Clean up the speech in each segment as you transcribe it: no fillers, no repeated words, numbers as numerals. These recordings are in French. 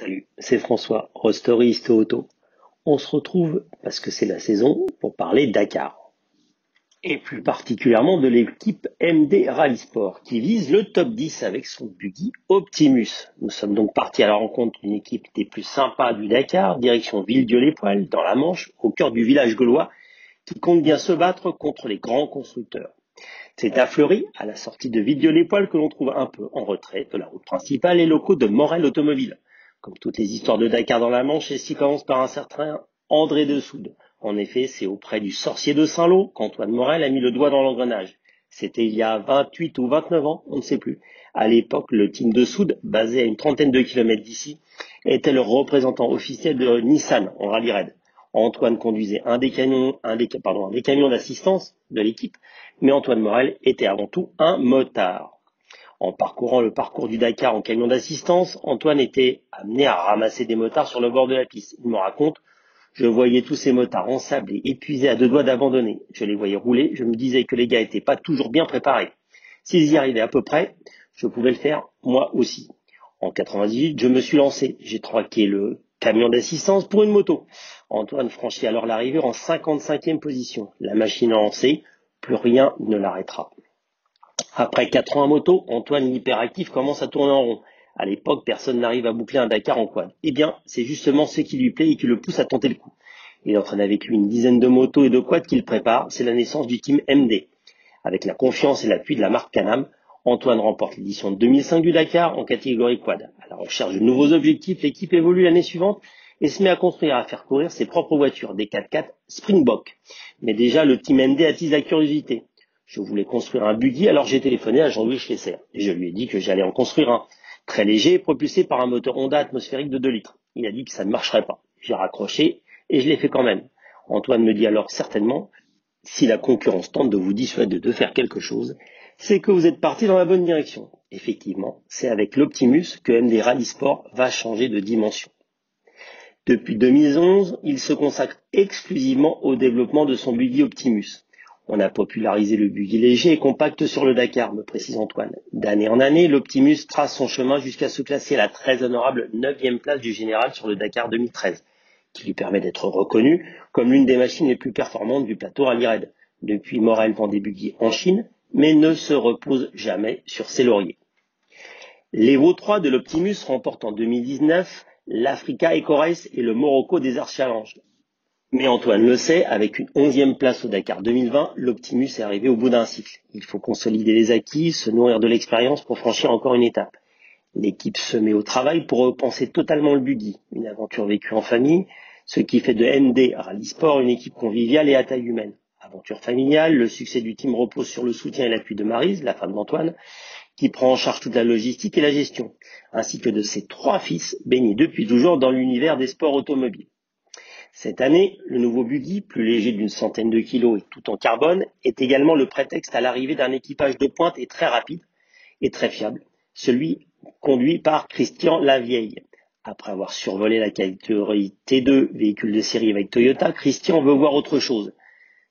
Salut, c'est François, Rostory Histo Auto. On se retrouve parce que c'est la saison pour parler Dakar. Et plus particulièrement de l'équipe MD Rally Sport qui vise le top 10 avec son buggy Optimus. Nous sommes donc partis à la rencontre d'une équipe des plus sympas du Dakar, direction Villedieu-les-Poêles, dans la Manche, au cœur du village gaulois, qui compte bien se battre contre les grands constructeurs. C'est à Fleury, à la sortie de Villedieu-les-Poêles, que l'on trouve un peu en retrait de la route principale les locaux de Morel Automobile. Comme toutes les histoires de Dakar dans la Manche, celle-ci commence par un certain André de Soude. En effet, c'est auprès du sorcier de Saint-Lô qu'Antoine Morel a mis le doigt dans l'engrenage. C'était il y a 28 ou 29 ans, on ne sait plus. À l'époque, le team de Soude, basé à une trentaine de kilomètres d'ici, était le représentant officiel de Nissan en rallye raid. Antoine conduisait un des camions d'assistance de l'équipe, mais Antoine Morel était avant tout un motard. En parcourant le parcours du Dakar en camion d'assistance, Antoine était amené à ramasser des motards sur le bord de la piste. Il me raconte: je voyais tous ces motards ensablés, épuisés, à deux doigts d'abandonner. Je les voyais rouler, je me disais que les gars n'étaient pas toujours bien préparés. S'ils y arrivaient à peu près, je pouvais le faire moi aussi. En 98, je me suis lancé. J'ai troqué le camion d'assistance pour une moto. Antoine franchit alors l'arrivée en 55e position. La machine a lancé, plus rien ne l'arrêtera. Après 4 ans à moto, Antoine l'hyperactif commence à tourner en rond. À l'époque, personne n'arrive à boucler un Dakar en quad. Eh bien, c'est justement ce qui lui plaît et qui le pousse à tenter le coup. Il entraîne avec lui une dizaine de motos et de quads qu'il prépare. C'est la naissance du team MD. Avec la confiance et l'appui de la marque Can-Am, Antoine remporte l'édition 2005 du Dakar en catégorie quad. À la recherche de nouveaux objectifs, l'équipe évolue l'année suivante et se met à construire et à faire courir ses propres voitures, des 4x4 Springbok. Mais déjà, le team MD attise la curiosité. Je voulais construire un buggy, alors j'ai téléphoné à Jean-Louis Schlesser et je lui ai dit que j'allais en construire un. Très léger, propulsé par un moteur Honda atmosphérique de 2 litres. Il a dit que ça ne marcherait pas. J'ai raccroché et je l'ai fait quand même. Antoine me dit alors certainement: si la concurrence tente de vous dissuader de faire quelque chose, c'est que vous êtes parti dans la bonne direction. Effectivement, c'est avec l'Optimus que MD Rally Sport va changer de dimension. Depuis 2011, il se consacre exclusivement au développement de son buggy Optimus. On a popularisé le buggy léger et compact sur le Dakar, me précise Antoine. D'année en année, l'Optimus trace son chemin jusqu'à se classer à la très honorable 9e place du général sur le Dakar 2013, qui lui permet d'être reconnu comme l'une des machines les plus performantes du plateau rallye raid. Depuis, Morel vend des buggy en Chine, mais ne se repose jamais sur ses lauriers. Les Vautrois de l'Optimus remportent en 2019 l'Africa Eco Race et le Morocco Desert Challenge. Mais Antoine le sait, avec une 11e place au Dakar 2020, l'Optimus est arrivé au bout d'un cycle. Il faut consolider les acquis, se nourrir de l'expérience pour franchir encore une étape. L'équipe se met au travail pour repenser totalement le buggy, une aventure vécue en famille, ce qui fait de MD Rally Sport une équipe conviviale et à taille humaine. Aventure familiale, le succès du team repose sur le soutien et l'appui de Maryse, la femme d'Antoine, qui prend en charge toute la logistique et la gestion, ainsi que de ses 3 fils, baignés depuis toujours dans l'univers des sports automobiles. Cette année, le nouveau buggy, plus léger d'une centaine de kilos et tout en carbone, est également le prétexte à l'arrivée d'un équipage de pointe et très rapide et très fiable, celui conduit par Christian Lavieille. Après avoir survolé la catégorie T2, véhicule de série avec Toyota, Christian veut voir autre chose.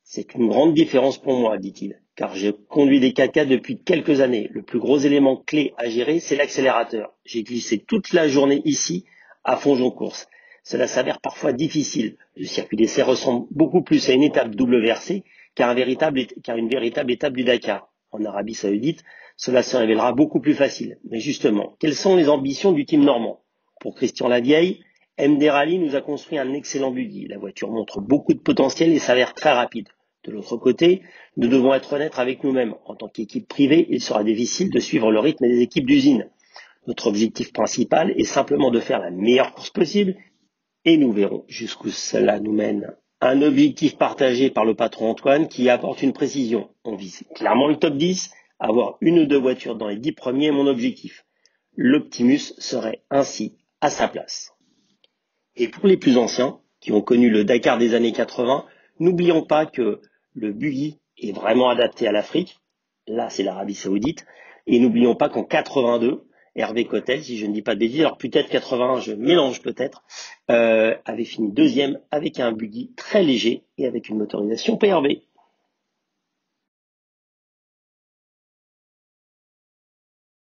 C'est une grande différence pour moi, dit-il, car je conduis des 4x4 depuis quelques années. Le plus gros élément clé à gérer, c'est l'accélérateur. J'ai glissé toute la journée ici, à Fonjon-Course. Cela s'avère parfois difficile. Le circuit d'essai ressemble beaucoup plus à une étape double versée qu'à une véritable étape du Dakar. En Arabie Saoudite, cela se révélera beaucoup plus facile. Mais justement, quelles sont les ambitions du team normand? Pour Christian Lavieille, MD Rally nous a construit un excellent buggy. La voiture montre beaucoup de potentiel et s'avère très rapide. De l'autre côté, nous devons être honnêtes avec nous-mêmes. En tant qu'équipe privée, il sera difficile de suivre le rythme des équipes d'usine. Notre objectif principal est simplement de faire la meilleure course possible et nous verrons jusqu'où cela nous mène. Un objectif partagé par le patron Antoine qui apporte une précision. On vise clairement le top 10, avoir une ou deux voitures dans les 10 premiers est mon objectif. L'Optimus serait ainsi à sa place. Et pour les plus anciens, qui ont connu le Dakar des années 80, n'oublions pas que le buggy est vraiment adapté à l'Afrique. Là, c'est l'Arabie Saoudite. Et n'oublions pas qu'en 82, Hervé Cottel, si je ne dis pas de bêtises, alors peut-être 81, je mélange peut-être, avait fini 2e avec un buggy très léger et avec une motorisation PRV.